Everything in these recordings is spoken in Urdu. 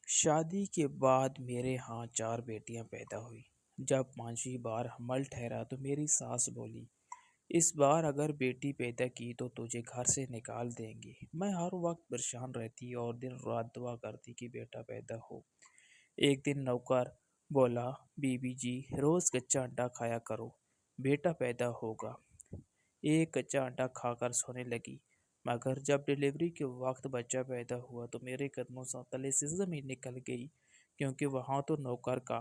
شادی کے بعد میرے ہاں 4 بیٹیاں پیدا ہوئی۔ جب 5ویں بار حمل ٹھہرا تو میری ساس بولی، اس بار اگر بیٹی پیدا کی تو تجھے گھر سے نکال دیں گے۔ میں ہر وقت پریشان رہتی اور دن رات دعا کرتی کہ بیٹا پیدا ہو۔ ایک دن نوکر بولا، بی بی جی روز کچا انڈا کھایا کرو، بیٹا پیدا ہوگا۔ ایک کچا انڈا کھا کر سونے لگی، مگر جب ڈلیوری کے وقت بچہ پیدا ہوا تو میرے قدموں سے تلے سے زمین نکل گئی، کیونکہ وہاں تو نوکر کا۔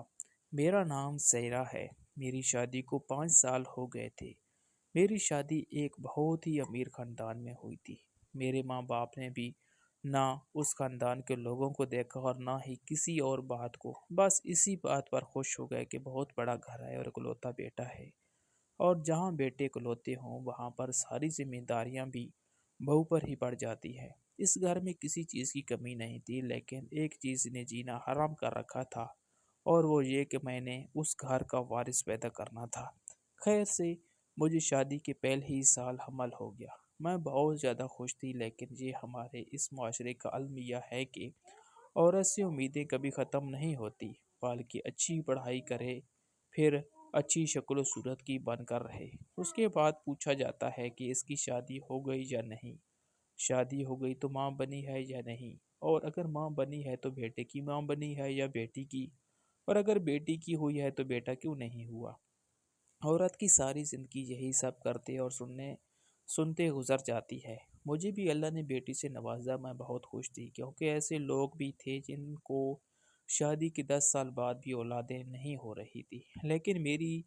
میرا نام سیرا ہے۔ میری شادی کو 5 سال ہو گئے تھے۔ میری شادی ایک بہت ہی امیر خاندان میں ہوئی تھی۔ میرے ماں باپ نے بھی نہ اس خاندان کے لوگوں کو دیکھا اور نہ ہی کسی اور بات کو، بس اسی بات پر خوش ہو گئے کہ بہت بڑا گھر ہے اور اکلوتا بیٹا ہے، اور جہاں بیٹے اکلوتے ہوں وہاں پر ساری ذمہ داریاں بھی بہو پر ہی پڑ جاتی ہے۔ اس گھر میں کسی چیز کی کمی نہیں تھی، لیکن ایک چیز نے جینا حرام کر رکھا تھا، اور وہ یہ کہ میں نے اس گھر کا وارث پیدا کرنا تھا۔ خیر سے مجھے شادی کے پہلے ہی سال حمل ہو گیا۔ میں بہت زیادہ خوش تھی، لیکن یہ ہمارے اس معاشرے کا المیہ ہے کہ عورت سے امیدیں کبھی ختم نہیں ہوتی، بلکہ اچھی پڑھائی کرے، پھر اچھی شکل و صورت کی بن کر رہے۔ اس کے بعد پوچھا جاتا ہے کہ اس کی شادی ہو گئی یا نہیں، شادی ہو گئی تو ماں بنی ہے یا نہیں، اور اگر ماں بنی ہے تو بیٹے کی ماں بنی ہے یا بیٹی کی، اور اگر بیٹی کی ہوئی ہے تو بیٹا کیوں نہیں ہوا۔ عورت کی ساری زندگی یہی سب کرتے اور سنتے گزر جاتی ہے۔ مجھے بھی اللہ نے بیٹی سے نوازا، میں بہت خوش تھی، کیونکہ ایسے لوگ بھی تھے جن کو شادی کے 10 سال بعد بھی اولادیں نہیں ہو رہی تھی، لیکن میری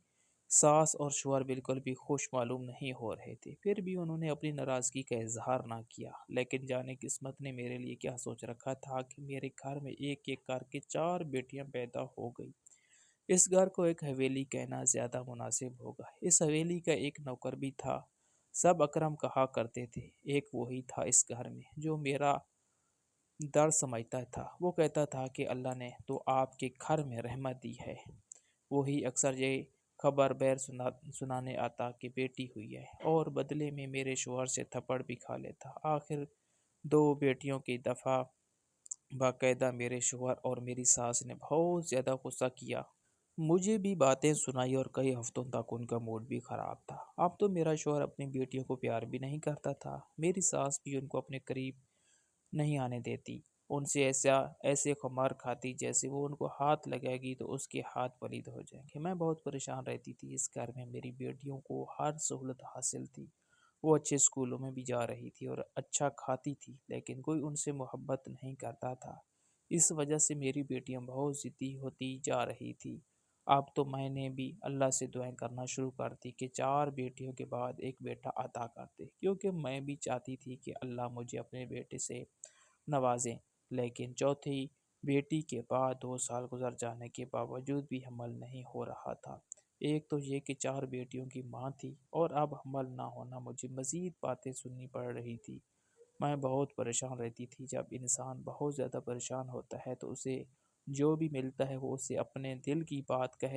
ساس اور شوہر بالکل بھی خوش معلوم نہیں ہو رہے تھے۔ پھر بھی انہوں نے اپنی ناراضگی کا اظہار نہ کیا، لیکن جانے قسمت نے میرے لیے کیا سوچ رکھا تھا کہ میرے گھر میں ایک ایک کر کے 4 بیٹیاں پیدا ہو گئی۔ اس گھر کو ایک حویلی کہنا زیادہ مناسب ہوگا۔ اس حویلی کا ایک نوکر بھی تھا، سب اکرم کہا کرتے تھے۔ ایک وہی تھا اس گھر میں جو میرا درد سمجھتا تھا۔ وہ کہتا تھا کہ اللہ نے تو آپ کے گھر میں رحمت دی ہے۔ وہی اکثر یہ خبر بیر سنانے آتا کہ بیٹی ہوئی ہے، اور بدلے میں میرے شوہر سے تھپڑ بھی کھا لیتا۔ آخر 2 بیٹیوں کی دفعہ باقاعدہ میرے شوہر اور میری ساس نے بہت زیادہ غصہ کیا، مجھے بھی باتیں سنائی، اور کئی ہفتوں تک ان کا موڈ بھی خراب تھا۔ اب تو میرا شوہر اپنی بیٹیوں کو پیار بھی نہیں کرتا تھا، میری ساس بھی ان کو اپنے قریب نہیں آنے دیتی، ان سے ایسے خمار کھاتی جیسے وہ ان کو ہاتھ لگائے گی تو اس کے ہاتھ پلید ہو جائیں گے۔ میں بہت پریشان رہتی تھی۔ اس گھر میں میری بیٹیوں کو ہر سہولت حاصل تھی، وہ اچھے اسکولوں میں بھی جا رہی تھی اور اچھا کھاتی تھی، لیکن کوئی ان سے محبت نہیں کرتا تھا۔ اس وجہ سے میری بیٹیاں بہت ضدی ہوتی جا رہی تھی۔ اب تو میں نے بھی اللہ سے دعائیں کرنا شروع کر دی کہ 4 بیٹیوں کے بعد ایک بیٹا عطا کر دے، کیونکہ میں بھی چاہتی تھی کہ اللہ مجھے اپنے بیٹے سے نوازیں، لیکن چوتھی بیٹی کے بعد 2 سال گزر جانے کے باوجود بھی حمل نہیں ہو رہا تھا۔ ایک تو یہ کہ 4 بیٹیوں کی ماں تھی، اور اب حمل نہ ہونا، مجھے مزید باتیں سننی پڑ رہی تھی۔ میں بہت پریشان رہتی تھی۔ جب انسان بہت زیادہ پریشان ہوتا ہے تو اسے جو بھی ملتا ہے وہ اسے اپنے دل کی بات کہہ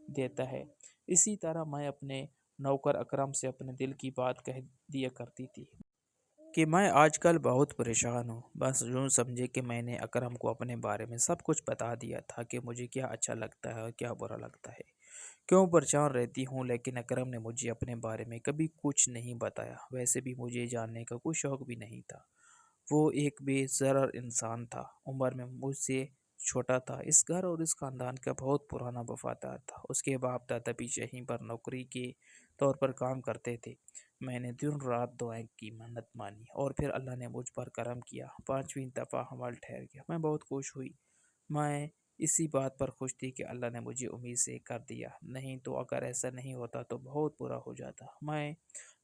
دیتا ہے۔ اسی طرح میں اپنے نوکر اکرم سے اپنے دل کی بات کہہ دیا کرتی تھی کہ میں آج کل بہت پریشان ہوں۔ بس یوں سمجھے کہ میں نے اکرم کو اپنے بارے میں سب کچھ بتا دیا تھا کہ مجھے کیا اچھا لگتا ہے اور کیا برا لگتا ہے، کیوں پریشان رہتی ہوں، لیکن اکرم نے مجھے اپنے بارے میں کبھی کچھ نہیں بتایا۔ ویسے بھی مجھے جاننے کا کوئی شوق بھی نہیں تھا۔ وہ ایک بے ضرر انسان تھا، عمر میں مجھ سے چھوٹا تھا، اس گھر اور اس خاندان کا بہت پرانا وفادار تھا۔ اس کے باپ دادا بھی یہیں پر نوکری کے طور پر کام کرتے تھے۔ میں نے دن رات دعائیں کی، منت مانی، اور پھر اللہ نے مجھ پر کرم کیا، 5ویں دفعہ حمل ٹھہر گیا۔ میں بہت خوش ہوئی۔ میں اسی بات پر خوش تھی کہ اللہ نے مجھے امید سے کر دیا، نہیں تو اگر ایسا نہیں ہوتا تو بہت برا ہو جاتا۔ میں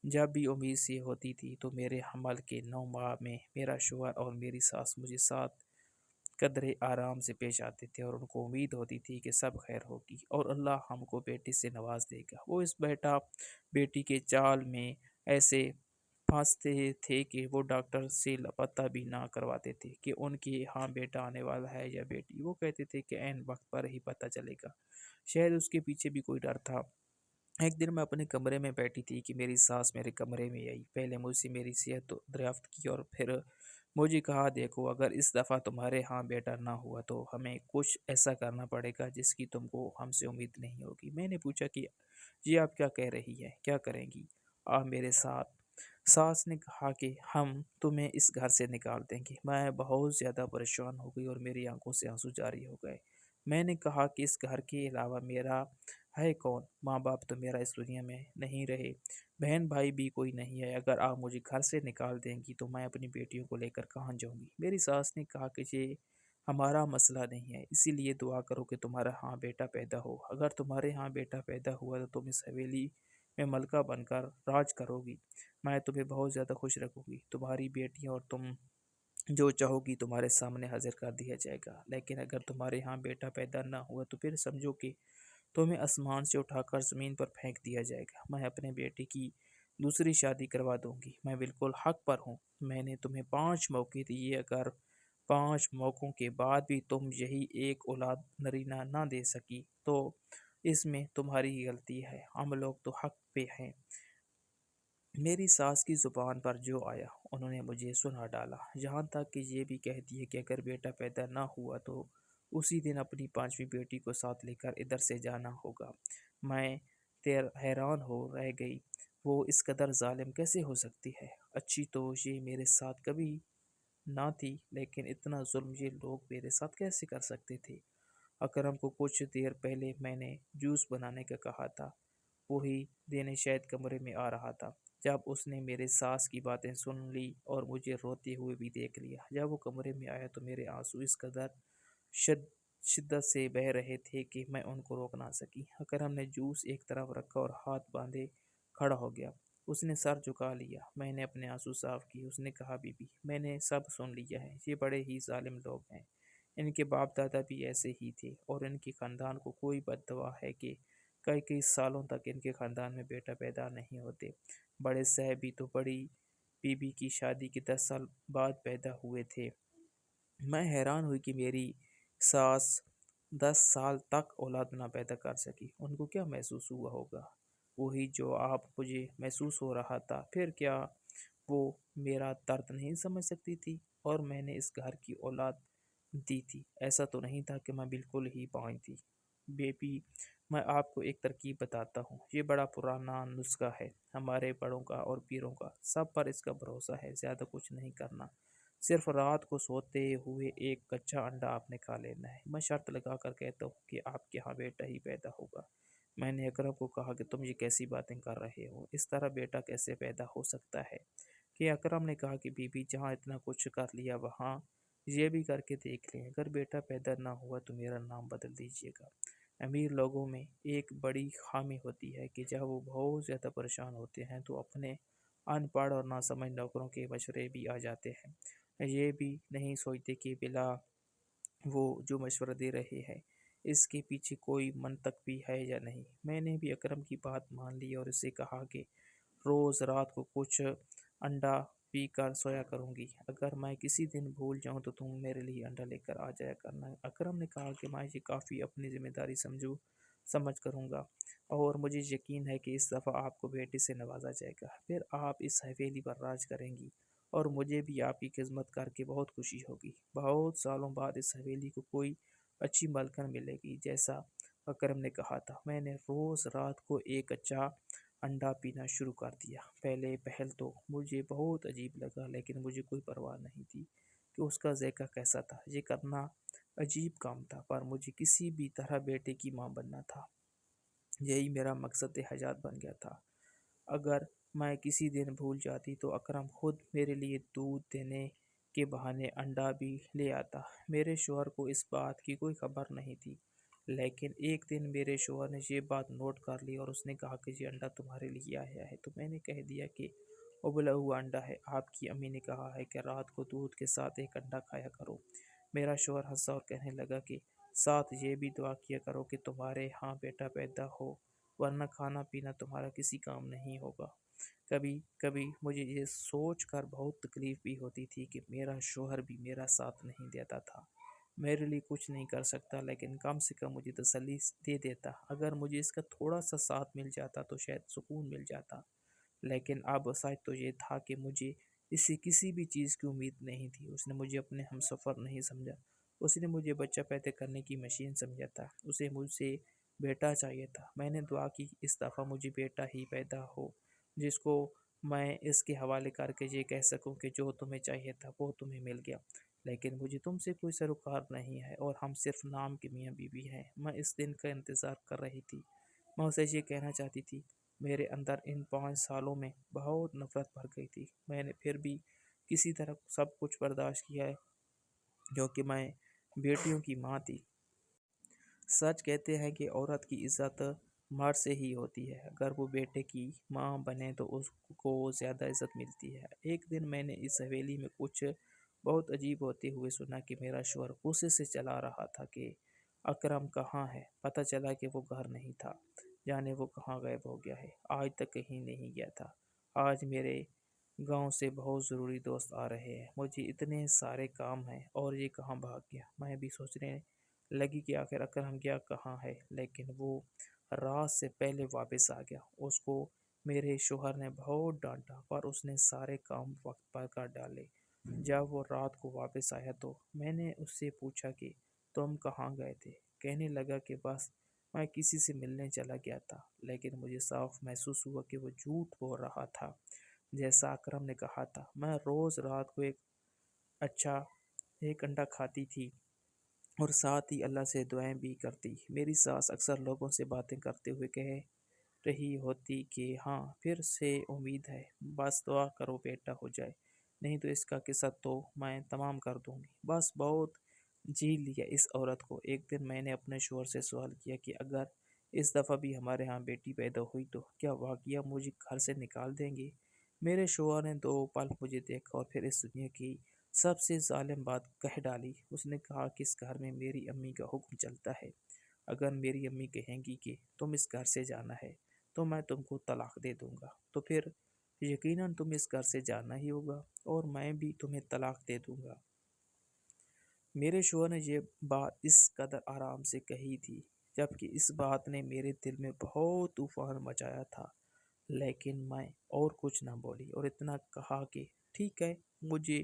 جب بھی امید سے ہوتی تھی تو میرے حمل کے 9 ماہ میں میرا شوہر اور میری ساس مجھے ساتھ قدرے آرام سے پیش آتے تھے، اور ان کو امید ہوتی تھی کہ سب خیر ہوگی اور اللہ ہم کو بیٹی سے نواز دے گا۔ وہ اس بیٹی کے چال میں ایسے پھنستے تھے کہ وہ ڈاکٹر سے پتہ بھی نہ کرواتے تھے کہ ان کے ہاں بیٹا آنے والا ہے یا بیٹی۔ وہ کہتے تھے کہ عین وقت پر ہی پتہ چلے گا، شاید اس کے پیچھے بھی کوئی ڈر تھا۔ ایک دن میں اپنے کمرے میں بیٹھی تھی کہ میری ساس میرے کمرے میں آئی، پہلے مجھ سے میری صحت دریافت کی اور پھر مجھے کہا دیکھو اگر اس دفعہ تمہارے ہاں بیٹا نہ ہوا تو ہمیں کچھ ایسا کرنا پڑے گا جس کی تم کو ہم سے امید نہیں ہوگی۔ میں نے پوچھا کہ جی آپ کیا کہہ رہی ہے، کیا کریں گی آپ میرے ساتھ؟ ساس نے کہا کہ ہم تمہیں اس گھر سے نکال دیں گے۔ میں بہت زیادہ پریشان ہو گئی اور میری آنکھوں سے آنسو جاری ہو گئے۔ میں نے کہا کہ اس گھر کے علاوہ میرا ہے کون؟ ماں باپ تو میرا اس دنیا میں نہیں رہے، بہن بھائی بھی کوئی نہیں ہے۔ اگر آپ مجھے گھر سے نکال دیں گی تو میں اپنی بیٹیوں کو لے کر کہاں جاؤں گی؟ میری ساس نے کہا کہ یہ ہمارا مسئلہ نہیں ہے، اسی لیے دعا کرو کہ تمہارا ہاں بیٹا پیدا ہو۔ اگر تمہارے ہاں بیٹا پیدا ہوا تو تم اس حویلی میں ملکہ بن کر راج کرو گی۔ میں تمہیں بہت زیادہ خوش رکھوں گی۔ تمہاری بیٹیاں اور تم جو چاہو گی تمہارے سامنے حاضر کر دیا جائے گا۔ لیکن اگر تمہارے ہاں بیٹا پیدا نہ ہوا تو پھر سمجھو کہ تمہیں آسمان سے اٹھا کر زمین پر پھینک دیا جائے گا۔ میں اپنے بیٹے کی دوسری شادی کروا دوں گی۔ میں بالکل حق پر ہوں۔ میں نے تمہیں 5 موقع دیے، اگر 5 موقعوں کے بعد بھی تم یہی ایک اولاد نرینہ نہ دے سکی تو اس میں تمہاری ہی غلطی ہے۔ ہم لوگ تو حق پہ ہیں۔ میری ساس کی زبان پر جو آیا انہوں نے مجھے سنا ڈالا، یہاں تک کہ یہ بھی کہہ دیا کہ اگر بیٹا پیدا نہ ہوا تو اسی دن اپنی 5ویں بیٹی کو ساتھ لے کر ادھر سے جانا ہوگا۔ میں حیران ہو رہ گئی، وہ اس قدر ظالم کیسے ہو سکتی ہے؟ اچھی تو یہ میرے ساتھ کبھی نہ تھی، لیکن اتنا ظلم یہ لوگ میرے ساتھ کیسے کر سکتے تھے؟ اکرم کو کچھ دیر پہلے میں نے جوس بنانے کا کہا تھا، وہی دینے شاید کمرے میں آ رہا تھا۔ جب اس نے میرے ساس کی باتیں سن لی اور مجھے روتے ہوئے بھی دیکھ لیا، جب وہ کمرے میں آیا تو میرے آنسو اس قدر شدت سے بہہ رہے تھے کہ میں ان کو روک نہ سکی۔ اکرم نے جوس ایک طرف رکھا اور ہاتھ باندھے کھڑا ہو گیا۔ اس نے سر جھکا لیا۔ میں نے اپنے آنسو صاف کیے۔ اس نے کہا بی بی میں نے سب سن لیا ہے، یہ بڑے ہی ظالم لوگ ہیں، ان کے باپ دادا بھی ایسے ہی تھے اور ان کے خاندان کو کوئی بد دعا ہے کہ کئی سالوں تک ان کے خاندان میں بیٹا پیدا نہیں ہوتے۔ بڑے صاحب بھی تو بڑی بی بی کی شادی کے 10 سال بعد پیدا ہوئے تھے۔ میں حیران ہوئی کہ میری ساس 10 سال تک اولاد نہ پیدا کر سکی، ان کو کیا محسوس ہوا ہوگا؟ وہی جو آپ مجھے محسوس ہو رہا تھا۔ پھر کیا وہ میرا درد نہیں سمجھ سکتی تھی؟ اور میں نے اس گھر کی اولاد دی تھی، ایسا تو نہیں تھا کہ میں بالکل ہی بانج تھی۔ بیبی میں آپ کو ایک ترکیب بتاتا ہوں، یہ بڑا پرانا نسخہ ہے ہمارے بڑوں کا اور پیروں کا، سب پر اس کا بھروسہ ہے۔ زیادہ کچھ نہیں کرنا، صرف رات کو سوتے ہوئے ایک کچا انڈا آپ نے کھا لینا ہے۔ میں شرط لگا کر کہتا ہوں کہ آپ کے ہاں بیٹا ہی پیدا ہوگا۔ میں نے اکرم کو کہا کہ تم یہ کیسی باتیں کر رہے ہو، اس طرح بیٹا کیسے پیدا ہو سکتا ہے؟ کہ اکرم نے کہا کہ بی بی جہاں اتنا کچھ کر لیا وہاں یہ بھی کر کے دیکھ لیں، اگر بیٹا پیدا نہ ہوا تو میرا نام بدل دیجیے گا۔ امیر لوگوں میں ایک بڑی خامی ہوتی ہے کہ جب وہ بہت زیادہ پریشان ہوتے ہیں تو اپنے ان پڑھ اور ناسمجھ نوکروں کے مشورے بھی آ جاتے ہیں، یہ بھی نہیں سوچتے کہ بلا وہ جو مشورہ دے رہے ہیں اس کے پیچھے کوئی منطق بھی ہے یا نہیں۔ میں نے بھی اکرم کی بات مان لی اور اسے کہا کہ روز رات کو کچھ انڈا پی کر سویا کروں گی، اگر میں کسی دن بھول جاؤں تو تم میرے لیے انڈا لے کر آ جایا کرنا۔ اکرم نے کہا کہ میں یہ کافی اپنی ذمہ داری سمجھ کروں گا اور مجھے یقین ہے کہ اس دفعہ آپ کو بیٹے سے نوازا جائے گا، پھر آپ اس حویلی پر راج کریں گی اور مجھے بھی آپ کی خدمت کر کے بہت خوشی ہوگی۔ بہت سالوں بعد اس حویلی کو کوئی اچھی ملکن ملے گی، جیسا اکرم نے کہا تھا۔ میں نے روز رات کو ایک کچا انڈا پینا شروع کر دیا۔ پہل تو مجھے بہت عجیب لگا، لیکن مجھے کوئی پرواہ نہیں تھی کہ اس کا ذائقہ کیسا تھا۔ یہ کرنا عجیب کام تھا، پر مجھے کسی بھی طرح بیٹے کی ماں بننا تھا، یہی میرا مقصد حیات بن گیا تھا۔ اگر میں کسی دن بھول جاتی تو اکرم خود میرے لیے دودھ دینے کے بہانے انڈا بھی لے آتا۔ میرے شوہر کو اس بات کی کوئی خبر نہیں تھی، لیکن ایک دن میرے شوہر نے یہ بات نوٹ کر لی اور اس نے کہا کہ یہ انڈا تمہارے لیے آیا ہے، تو میں نے کہہ دیا کہ ابلا ہوا انڈا ہے، آپ کی امی نے کہا ہے کہ رات کو دودھ کے ساتھ ایک انڈا کھایا کرو۔ میرا شوہر ہنسا اور کہنے لگا کہ ساتھ یہ بھی دعا کیا کرو کہ تمہارے ہاں بیٹا پیدا ہو، ورنہ کھانا پینا تمہارا کسی کام نہیں ہوگا۔ کبھی کبھی مجھے یہ سوچ کر بہت تکلیف بھی ہوتی تھی کہ میرا شوہر بھی میرا ساتھ نہیں دیتا تھا، میرے لیے کچھ نہیں کر سکتا، لیکن کم سے کم مجھے تسلی دے دیتا۔ اگر مجھے اس کا تھوڑا سا ساتھ مل جاتا تو شاید سکون مل جاتا، لیکن اب سچ تو یہ تھا کہ مجھے اس سے کسی بھی چیز کی امید نہیں تھی۔ اس نے مجھے اپنے ہم سفر نہیں سمجھا، اس نے مجھے بچہ پیدا کرنے کی مشین سمجھا تھا، اسے مجھ سے بیٹا چاہیے تھا۔ میں نے دعا کی اس دفعہ مجھے بیٹا ہی پیدا ہو، جس کو میں اس کے حوالے کر کے یہ کہہ سکوں کہ جو تمہیں چاہیے تھا وہ تمہیں مل گیا، لیکن مجھے تم سے کوئی سروکار نہیں ہے اور ہم صرف نام کے میاں بیوی ہیں۔ میں اس دن کا انتظار کر رہی تھی، میں اسے یہ کہنا چاہتی تھی۔ میرے اندر ان 5 سالوں میں بہت نفرت بھر گئی تھی، میں نے پھر بھی کسی طرح سب کچھ برداشت کیا ہے کیونکہ میں بیٹیوں کی ماں تھی۔ سچ کہتے ہیں کہ عورت کی عزت مرد سے ہی ہوتی ہے، اگر وہ بیٹے کی ماں بنے تو اس کو زیادہ عزت ملتی ہے۔ ایک دن میں نے اس حویلی میں کچھ بہت عجیب ہوتے ہوئے سنا کہ میرا شوہر غصے سے چلا رہا تھا کہ اکرم کہاں ہے۔ پتہ چلا کہ وہ گھر نہیں تھا، جانے وہ کہاں غائب ہو گیا ہے۔ آج تک کہیں نہیں گیا تھا۔ آج میرے گاؤں سے بہت ضروری دوست آ رہے ہیں، مجھے اتنے سارے کام ہیں اور یہ کہاں بھاگ گیا۔ میں بھی سوچنے لگی کہ آخر اکرم گیا کہاں ہے، لیکن وہ رات سے پہلے واپس آ گیا۔ اس کو میرے شوہر نے بہت ڈانٹا پر اس نے سارے کام وقت پر کر ڈالے۔ جب وہ رات کو واپس آیا تو میں نے اس سے پوچھا کہ تم کہاں گئے تھے؟ کہنے لگا کہ بس میں کسی سے ملنے چلا گیا تھا، لیکن مجھے صاف محسوس ہوا کہ وہ جھوٹ بول رہا تھا۔ جیسا اکرم نے کہا تھا، میں روز رات کو ایک انڈا کھاتی تھی اور ساتھ ہی اللہ سے دعائیں بھی کرتی۔ میری ساس اکثر لوگوں سے باتیں کرتے ہوئے کہہ رہی ہوتی کہ ہاں پھر سے امید ہے، بس دعا کرو بیٹا ہو جائے، نہیں تو اس کا قصہ تو میں تمام کر دوں گی۔ بس بہت جھیل لیا اس عورت کو۔ ایک دن میں نے اپنے شوہر سے سوال کیا کہ اگر اس دفعہ بھی ہمارے ہاں بیٹی پیدا ہوئی تو کیا واقعہ مجھے گھر سے نکال دیں گے؟ میرے شوہر نے 2 پل مجھے دیکھا اور پھر اس دنیا کی سب سے ظالم بات کہہ ڈالی۔ اس نے کہا کہ اس گھر میں میری امی کا حکم چلتا ہے، اگر میری امی کہیں گی کہ تم اس گھر سے جانا ہے تو میں تم کو طلاق دے دوں گا، تو پھر یقیناً تم اس گھر سے جانا ہی ہوگا اور میں بھی تمہیں طلاق دے دوں گا۔ میرے شوہر نے یہ بات اس قدر آرام سے کہی تھی جبکہ اس بات نے میرے دل میں بہت طوفان مچایا تھا، لیکن میں اور کچھ نہ بولی اور اتنا کہا کہ ٹھیک ہے، مجھے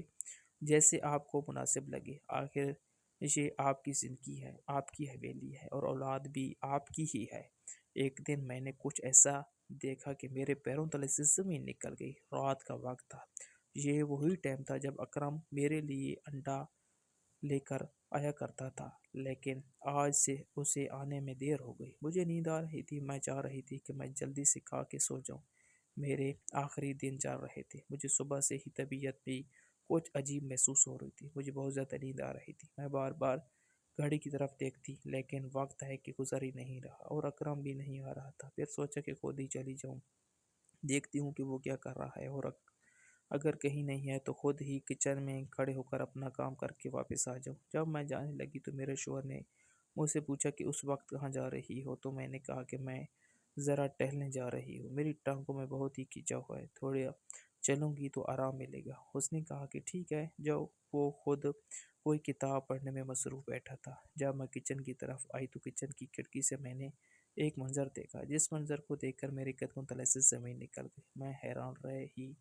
جیسے آپ کو مناسب لگے، آخر یہ آپ کی زندگی ہے، آپ کی حویلی ہے اور اولاد بھی آپ کی ہی ہے۔ ایک دن میں نے کچھ ایسا دیکھا کہ میرے پیروں تلے سے زمین نکل گئی۔ رات کا وقت تھا، یہ وہی ٹائم تھا جب اکرم میرے لیے انڈا لے کر آیا کرتا تھا، لیکن آج سے اسے آنے میں دیر ہو گئی۔ مجھے نیند آ رہی تھی، میں چاہ رہی تھی کہ میں جلدی سے کھا کے سو جاؤں۔ میرے آخری دن چل رہے تھے، مجھے صبح سے ہی طبیعت بھی کچھ عجیب محسوس ہو رہی تھی، مجھے بہت زیادہ نیند آ رہی تھی۔ میں بار بار گھڑی کی طرف دیکھتی، لیکن وقت ہے کہ گزر ہی نہیں رہا اور اکرم بھی نہیں آ رہا تھا۔ پھر سوچا کہ خود ہی چلی جاؤں، دیکھتی ہوں کہ وہ کیا کر رہا ہے، اور اگر کہیں نہیں ہے تو خود ہی کچن میں کھڑے ہو کر اپنا کام کر کے واپس آ جاؤں۔ جب میں جانے لگی تو میرے شوہر نے مجھ سے پوچھا کہ اس وقت کہاں جا رہی ہو، تو میں نے کہا کہ میں ذرا ٹہلنے جا رہی ہوں، میری ٹانگوں میں بہت ہی کھینچا ہوا ہے، تھوڑا چلوں گی تو آرام ملے گا۔ اس نے کہا کہ ٹھیک ہے جاؤ۔ وہ خود کوئی کتاب پڑھنے میں مصروف بیٹھا تھا۔ جب میں کچن کی طرف آئی تو کچن کی کھڑکی سے میں نے ایک منظر دیکھا، جس منظر کو دیکھ کر میرے قدموں تلے سے زمین نکل گئی۔ میں حیران رہ ہی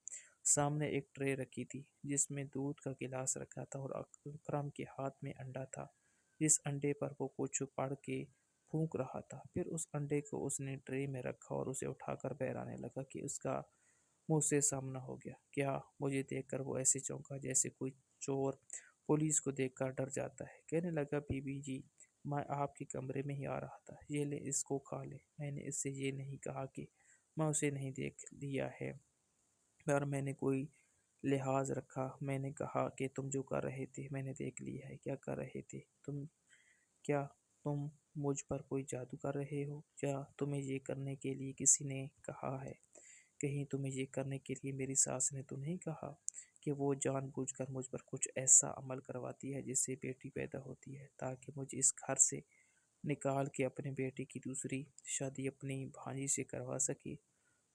سامنے ایک ٹرے رکھی تھی جس میں دودھ کا گلاس رکھا تھا اور اکرم کے ہاتھ میں انڈا تھا، جس انڈے پر وہ کچھ پڑھ کے پھونک رہا تھا۔ پھر اس انڈے کو اس نے ٹرے میں رکھا اور اسے اٹھا کر بہرانے لگا کہ اس کا منہ سے سامنا ہو گیا۔ کیا؟ مجھے دیکھ کر وہ ایسے چونکا جیسے کوئی چور پولیس کو دیکھ کر ڈر جاتا ہے۔ کہنے لگا بی بی جی، میں آپ کے کمرے میں ہی آ رہا تھا، یہ لے اس کو کھا لے۔ میں نے اس سے یہ نہیں کہا کہ میں اسے نہیں دیکھ لیا ہے، پر میں نے کوئی لحاظ رکھا۔ میں نے کہا کہ تم جو کر رہے تھے میں نے دیکھ لیا ہے۔ کیا کر رہے تھے تم؟ کیا تم مجھ پر کوئی جادو کر رہے ہو، یا تمہیں یہ کرنے کے لیے کسی نے کہا ہے؟ کہیں تمہیں یہ کرنے کے لیے میری ساس نے تو نہیں کہا کہ وہ جان بوجھ کر مجھ پر کچھ ایسا عمل کرواتی ہے جس سے بیٹی پیدا ہوتی ہے تاکہ مجھے اس گھر سے نکال کے اپنے بیٹے کی دوسری شادی اپنی بھانجی سے کروا سکے؟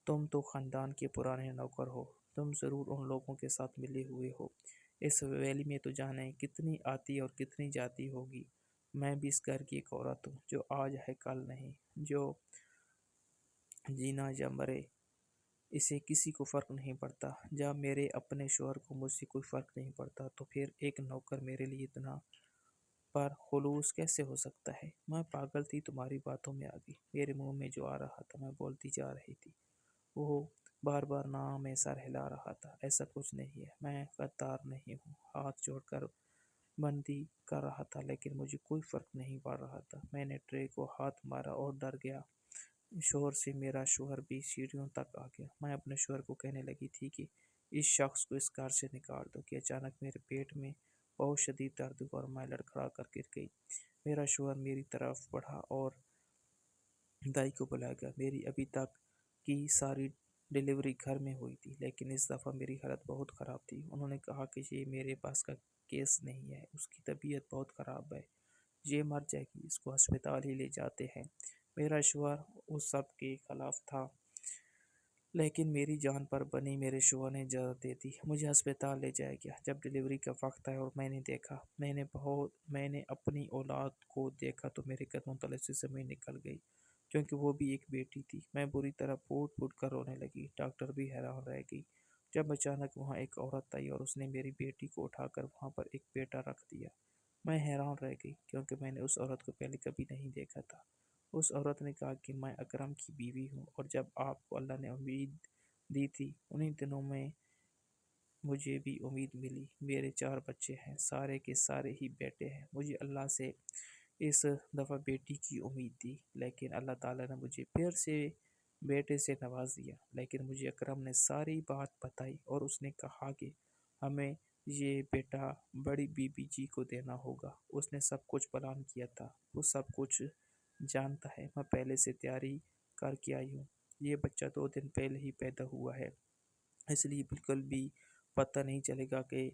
تم تو خاندان کے پرانے نوکر ہو، تم ضرور ان لوگوں کے ساتھ ملے ہوئے ہو۔ اس ویلی میں تو جانے کتنی آتی اور کتنی جاتی ہوگی۔ میں بھی اس گھر کی ایک عورت ہوں، جو آج ہے کل نہیں، جو جینا یا مرے اسے کسی کو فرق نہیں پڑتا۔ جب میرے اپنے شوہر کو مجھ سے کوئی فرق نہیں پڑتا تو پھر ایک نوکر میرے لیے اتنا پر خلوص کیسے ہو سکتا ہے؟ میں پاگل تھی، تمہاری باتوں میں آ گئی۔ میرے منہ میں جو آ رہا تھا میں بولتی جا رہی تھی۔ وہ بار بار نام میں سر ہلا رہا تھا۔ ایسا کچھ نہیں ہے، میں غدار نہیں ہوں۔ ہاتھ جوڑ کر بندی کر رہا تھا لیکن مجھے کوئی فرق نہیں پڑ رہا تھا۔ میں نے ٹرے کو ہاتھ مارا اور ڈر گیا شور سے۔ میرا شوہر بھی سیڑھیوں تک آ گیا۔ میں اپنے شوہر کو کہنے لگی تھی کہ اس شخص کو اس گھر سے نکال دو کہ اچانک میرے پیٹ میں بہت شدید درد ہوا اور میں لڑکھڑا کر گر گئی۔ میرا شوہر میری طرف بڑھا اور دائی کو بلایا گیا۔ میری ابھی تک کی ساری ڈلیوری گھر میں ہوئی تھی لیکن اس دفعہ میری حالت بہت خراب تھی۔ انہوں نے کہا کہ یہ میرے پاس کا کیس نہیں ہے، اس کی طبیعت بہت خراب ہے، یہ مر جائے گی، اس کو ہسپتال ہی لے جاتے ہیں۔ میرا شوہر اس سب کے خلاف تھا لیکن میری جان پر بنی میرے شوہر نے اجازت دے دی۔ مجھے ہسپتال لے جایا گیا۔ جب ڈلیوری کا وقت آیا اور میں نے دیکھا، میں نے اپنی اولاد کو دیکھا تو میرے قدموں تلے سے زمین نکل گئی کیونکہ وہ بھی ایک بیٹی تھی۔ میں بری طرح پھوٹ پھوٹ کر رونے لگی۔ ڈاکٹر بھی حیران رہ گئی جب اچانک وہاں ایک عورت آئی اور اس نے میری بیٹی کو اٹھا کر وہاں پر ایک بیٹا رکھ دیا۔ میں حیران رہ گئی کیونکہ میں نے اس عورت کو پہلے کبھی نہیں دیکھا تھا۔ اس عورت نے کہا کہ میں اکرم کی بیوی ہوں اور جب آپ کو اللہ نے امید دی تھی انہی دنوں میں مجھے بھی امید ملی۔ میرے 4 بچے ہیں، سارے کے سارے ہی بیٹے ہیں۔ مجھے اللہ سے اس دفعہ بیٹی کی امید تھی لیکن اللہ تعالیٰ نے مجھے پھر سے بیٹے سے نواز دیا۔ لیکن مجھے اکرم نے ساری بات بتائی اور اس نے کہا کہ ہمیں یہ بیٹا بڑی بی بی جی کو دینا ہوگا۔ اس نے سب کچھ پلان کیا تھا، وہ سب کچھ جانتا ہے۔ میں پہلے سے تیاری کر کے آئی ہوں۔ یہ بچہ 2 دن پہلے ہی پیدا ہوا ہے، اس لیے بالکل بھی پتہ نہیں چلے گا کہ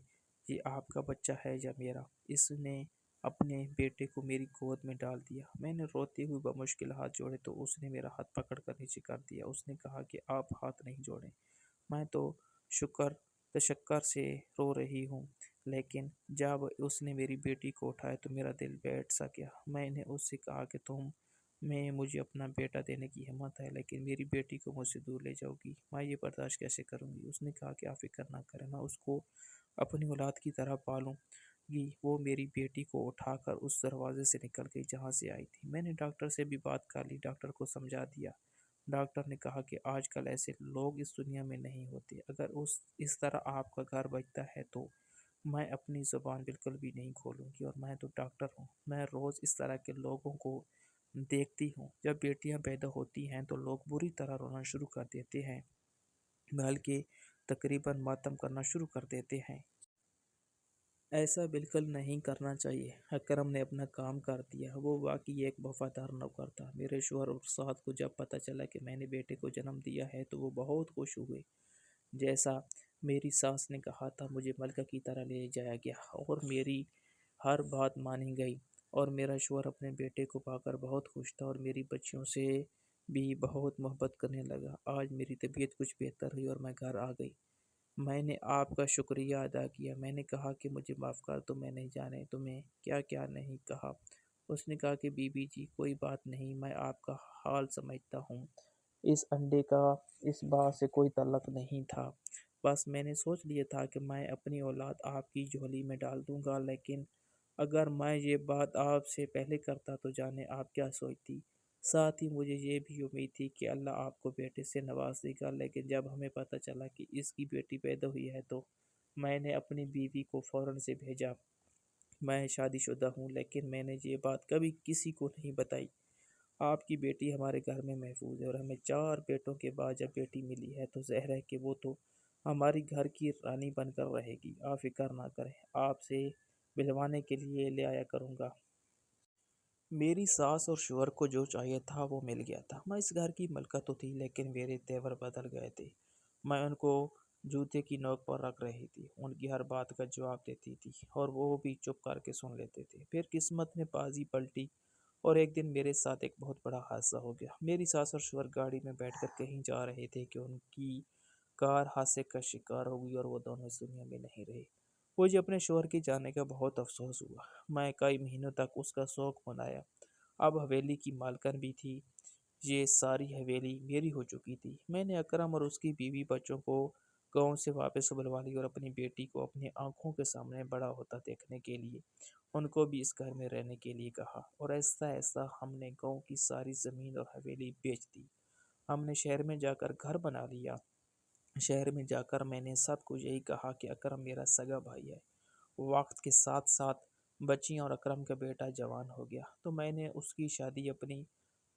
یہ آپ کا بچہ ہے یا میرا۔ اس نے اپنے بیٹے کو میری گود میں ڈال دیا۔ میں نے روتے ہوئے بمشکل ہاتھ جوڑے تو اس نے میرا ہاتھ پکڑ کر نیچے کر دیا۔ اس نے کہا کہ آپ ہاتھ نہیں جوڑیں۔ میں تو تشکر سے رو رہی ہوں لیکن جب اس نے میری بیٹی کو اٹھایا تو میرا دل بیٹھ سا گیا۔ میں نے اس سے کہا کہ تم میں مجھے اپنا بیٹا دینے کی ہمت ہے لیکن میری بیٹی کو مجھ سے دور لے جاؤ گی، میں یہ برداشت کیسے کروں گی؟ اس نے کہا کہ آپ فکر نہ کریں، میں اس کو اپنی اولاد کی طرح پالوں گی۔ وہ میری بیٹی کو اٹھا کر اس دروازے سے نکل گئی جہاں سے آئی تھی۔ میں نے ڈاکٹر سے بھی بات کر لی، ڈاکٹر کو سمجھا دیا۔ ڈاکٹر نے کہا کہ آج کل ایسے لوگ اس دنیا میں نہیں ہوتے۔ اگر اس طرح آپ کا گھر بچتا ہے تو میں اپنی زبان بالکل بھی نہیں کھولوں گی، اور میں تو ڈاکٹر ہوں۔ میں روز اس طرح کے لوگوں کو دیکھتی ہوں۔ جب بیٹیاں پیدا ہوتی ہیں تو لوگ بری طرح رونا شروع کر دیتے ہیں، بلکہ تقریباً ماتم کرنا شروع کر دیتے ہیں۔ ایسا بالکل نہیں کرنا چاہیے۔ اکرم نے اپنا کام کر دیا، وہ واقعی ایک وفادار نوکر تھا۔ میرے شوہر اور سعد کو جب پتہ چلا کہ میں نے بیٹے کو جنم دیا ہے تو وہ بہت خوش ہوئے۔ جیسا میری ساس نے کہا تھا مجھے ملکہ کی طرح لے جایا گیا اور میری ہر بات مانی گئی، اور میرا شوہر اپنے بیٹے کو پا کر بہت خوش تھا اور میری بچیوں سے بھی بہت محبت کرنے لگا۔ آج میری طبیعت کچھ بہتر ہوئی اور میں گھر آ گئی۔ میں نے آپ کا شکریہ ادا کیا۔ میں نے کہا کہ مجھے معاف کر دو، میں نہیں جانے تمہیں کیا کیا نہیں کہا۔ اس نے کہا کہ بی بی جی کوئی بات نہیں، میں آپ کا حال سمجھتا ہوں۔ اس انڈے کا اس بات سے کوئی تعلق نہیں تھا، بس میں نے سوچ لیا تھا کہ میں اپنی اولاد آپ کی جھولی میں ڈال دوں گا، لیکن اگر میں یہ بات آپ سے پہلے کرتا تو جانے آپ کیا سوچتی۔ ساتھ ہی مجھے یہ بھی امید تھی کہ اللہ آپ کو بیٹے سے نواز دے گا، لیکن جب ہمیں پتہ چلا کہ اس کی بیٹی پیدا ہوئی ہے تو میں نے اپنی بیوی کو فوراً سے بھیجا۔ میں شادی شدہ ہوں لیکن میں نے یہ بات کبھی کسی کو نہیں بتائی۔ آپ کی بیٹی ہمارے گھر میں محفوظ ہے اور ہمیں 4 بیٹوں کے بعد جب بیٹی ملی ہے تو ظاہر ہے کہ وہ تو ہماری گھر کی رانی بن کر رہے گی۔ آپ فکر نہ کریں، آپ سے ملوانے کے لیے لے آیا کروں گا۔ میری ساس اور شوہر کو جو چاہیے تھا وہ مل گیا تھا۔ میں اس گھر کی ملکہ تو تھی لیکن میرے تیور بدل گئے تھے۔ میں ان کو جوتے کی نوک پر رکھ رہی تھی، ان کی ہر بات کا جواب دیتی تھی اور وہ بھی چپ کر کے سن لیتے تھے۔ پھر قسمت میں بازی پلٹی اور ایک دن میرے ساتھ ایک بہت بڑا حادثہ ہو گیا۔ میری ساس اور شوہر گاڑی میں بیٹھ کر کہیں جا رہے تھے کہ ان کی کار حادثے کا شکار ہو گئی اور وہ دونوں اس دنیا میں نہیں رہے۔ مجھے اپنے شوہر کے جانے کا بہت افسوس ہوا۔ میں کئی مہینوں تک اس کا شوق منایا۔ اب حویلی کی مالکن بھی تھی یہ ساری حویلی میری ہو چکی تھی۔ میں نے اکرم اور اس کی بیوی بچوں کو گاؤں سے واپس بلوا لی اور اپنی بیٹی کو اپنی آنکھوں کے سامنے بڑا ہوتا دیکھنے کے لیے ان کو بھی اس گھر میں رہنے کے لیے کہا، اور ایسا ایسا ہم نے گاؤں کی ساری زمین اور حویلی بیچ دی۔ ہم نے شہر میں جا کر گھر بنا لیا۔ شہر میں جا کر میں نے سب کو یہی کہا کہ اکرم میرا سگا بھائی ہے۔ وقت کے ساتھ ساتھ بچیاں اور اکرم کا بیٹا جوان ہو گیا تو میں نے اس کی شادی اپنی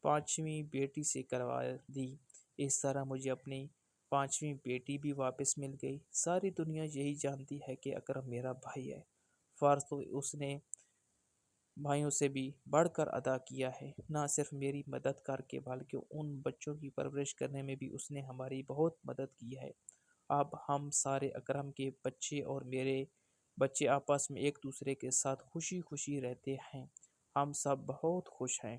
پانچویں بیٹی سے کروا دی۔ اس طرح مجھے اپنی پانچویں بیٹی بھی واپس مل گئی۔ ساری دنیا یہی جانتی ہے کہ اکرم میرا بھائی ہے۔ فرض تو اس نے بھائیوں سے بھی بڑھ کر ادا کیا ہے۔ نہ صرف میری مدد کر کے بلکہ ان بچوں کی پرورش کرنے میں بھی اس نے ہماری بہت مدد کی ہے۔ اب ہم سارے اکرم کے بچے اور میرے بچے آپس میں ایک دوسرے کے ساتھ خوشی خوشی رہتے ہیں۔ ہم سب بہت خوش ہیں۔